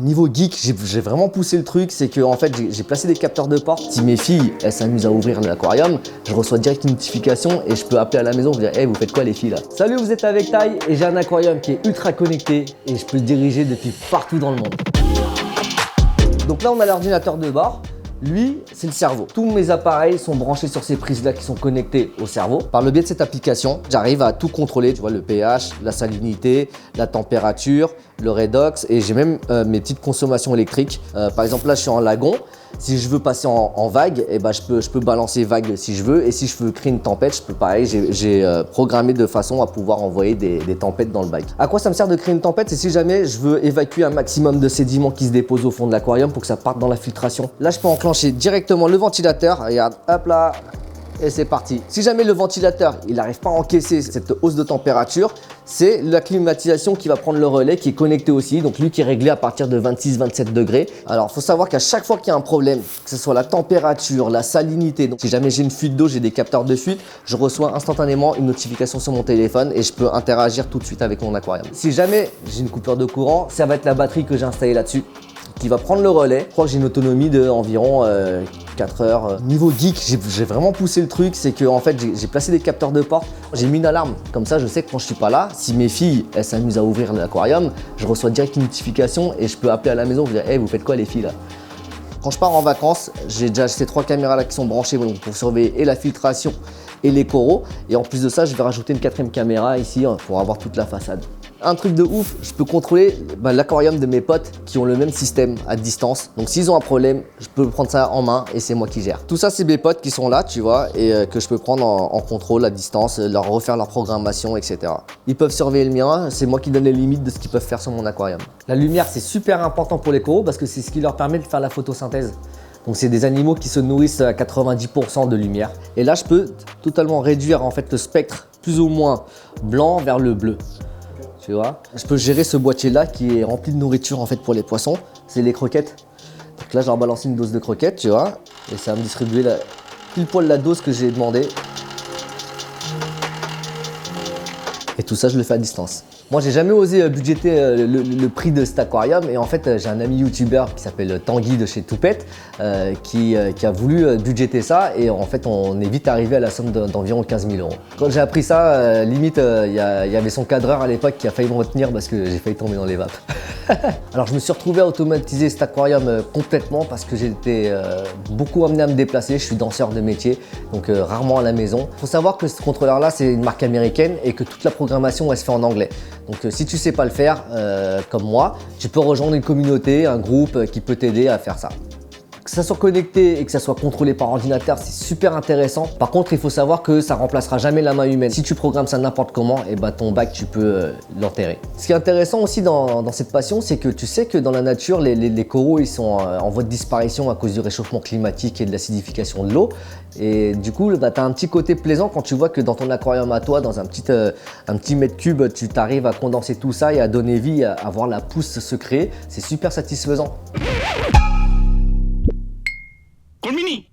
Niveau geek, j'ai vraiment poussé le truc, c'est que en fait j'ai placé des capteurs de porte. Si mes filles elles s'amusent à ouvrir l'aquarium, je reçois direct une notification et je peux appeler à la maison et dire hey, vous faites quoi les filles là? Salut, vous êtes avec Tai et j'ai un aquarium qui est ultra connecté et je peux le diriger depuis partout dans le monde. Donc là on a l'ordinateur de bord. Lui, c'est le cerveau. Tous mes appareils sont branchés sur ces prises-là qui sont connectées au cerveau. Par le biais de cette application, j'arrive à tout contrôler. Tu vois, le pH, la salinité, la température, le redox et j'ai même mes petites consommations électriques. Par exemple, là, je suis en lagon. Si je veux passer en vague, eh ben, je peux balancer vague si je veux. Et si je veux créer une tempête, je peux pareil. J'ai programmé de façon à pouvoir envoyer des tempêtes dans le bac. À quoi ça me sert de créer une tempête? C'est si jamais je veux évacuer un maximum de sédiments qui se déposent au fond de l'aquarium pour que ça parte dans la filtration. Là, je peux enclencher directement le ventilateur. Regarde, hop là. Et c'est parti. Si jamais le ventilateur il n'arrive pas à encaisser cette hausse de température, c'est la climatisation qui va prendre le relais, qui est connecté aussi. Donc lui qui est réglé à partir de 26-27 degrés. Alors il faut savoir qu'à chaque fois qu'il y a un problème, que ce soit la température, la salinité, donc si jamais j'ai une fuite d'eau, j'ai des capteurs de fuite, je reçois instantanément une notification sur mon téléphone et je peux interagir tout de suite avec mon aquarium. Si jamais j'ai une coupure de courant, ça va être la batterie que j'ai installée là-dessus qui va prendre le relais. Je crois que j'ai une autonomie de environ 4 heures. Niveau geek, j'ai vraiment poussé le truc, c'est que en fait j'ai placé des capteurs de porte, j'ai mis une alarme. Comme ça, je sais que quand je suis pas là, si mes filles elles s'amusent à ouvrir l'aquarium, je reçois direct une notification et je peux appeler à la maison et dire hey, vous faites quoi les filles là? Quand je pars en vacances, j'ai déjà ces 3 caméras là qui sont branchées pour surveiller et la filtration et les coraux. Et en plus de ça, je vais rajouter une 4e caméra ici pour avoir toute la façade. Un truc de ouf, je peux contrôler l'aquarium de mes potes qui ont le même système à distance. Donc s'ils ont un problème, je peux prendre ça en main et c'est moi qui gère. Tout ça, c'est mes potes qui sont là, tu vois, et que je peux prendre en contrôle à distance, leur refaire leur programmation, etc. Ils peuvent surveiller le mien, c'est moi qui donne les limites de ce qu'ils peuvent faire sur mon aquarium. La lumière, c'est super important pour les coraux parce que c'est ce qui leur permet de faire la photosynthèse. Donc c'est des animaux qui se nourrissent à 90% de lumière. Et là, je peux totalement réduire en fait le spectre plus ou moins blanc vers le bleu. Tu vois, je peux gérer ce boîtier là qui est rempli de nourriture en fait pour les poissons, c'est les croquettes. Donc là, je leur balance une dose de croquettes, tu vois, et ça va me distribuer pile poil la dose que j'ai demandé. Et tout ça, je le fais à distance. Moi, j'ai jamais osé budgéter le prix de cet aquarium et en fait, j'ai un ami youtubeur qui s'appelle Tanguy de chez Toupette qui a voulu budgéter ça et en fait, on est vite arrivé à la somme d'environ 15 000 €. Quand j'ai appris ça, limite, il y avait son cadreur à l'époque qui a failli me retenir parce que j'ai failli tomber dans les vapes. Alors, je me suis retrouvé à automatiser cet aquarium complètement parce que j'étais beaucoup amené à me déplacer. Je suis danseur de métier, donc rarement à la maison. Il faut savoir que ce contrôleur-là, c'est une marque américaine et que toute la programmation, elle se fait en anglais. Donc si tu sais pas le faire, comme moi, tu peux rejoindre une communauté, un groupe qui peut t'aider à faire ça. Que ça soit connecté et que ça soit contrôlé par ordinateur, c'est super intéressant. Par contre, il faut savoir que ça remplacera jamais la main humaine. Si tu programmes ça n'importe comment, et bah ton bac, tu peux l'enterrer. Ce qui est intéressant aussi dans cette passion, c'est que tu sais que dans la nature, les coraux, ils sont en voie de disparition à cause du réchauffement climatique et de l'acidification de l'eau. Et du coup, bah, tu as un petit côté plaisant quand tu vois que dans ton aquarium à toi, dans un petit mètre cube, tu t'arrives à condenser tout ça et à donner vie, à voir la pousse se créer. C'est super satisfaisant. Colmini.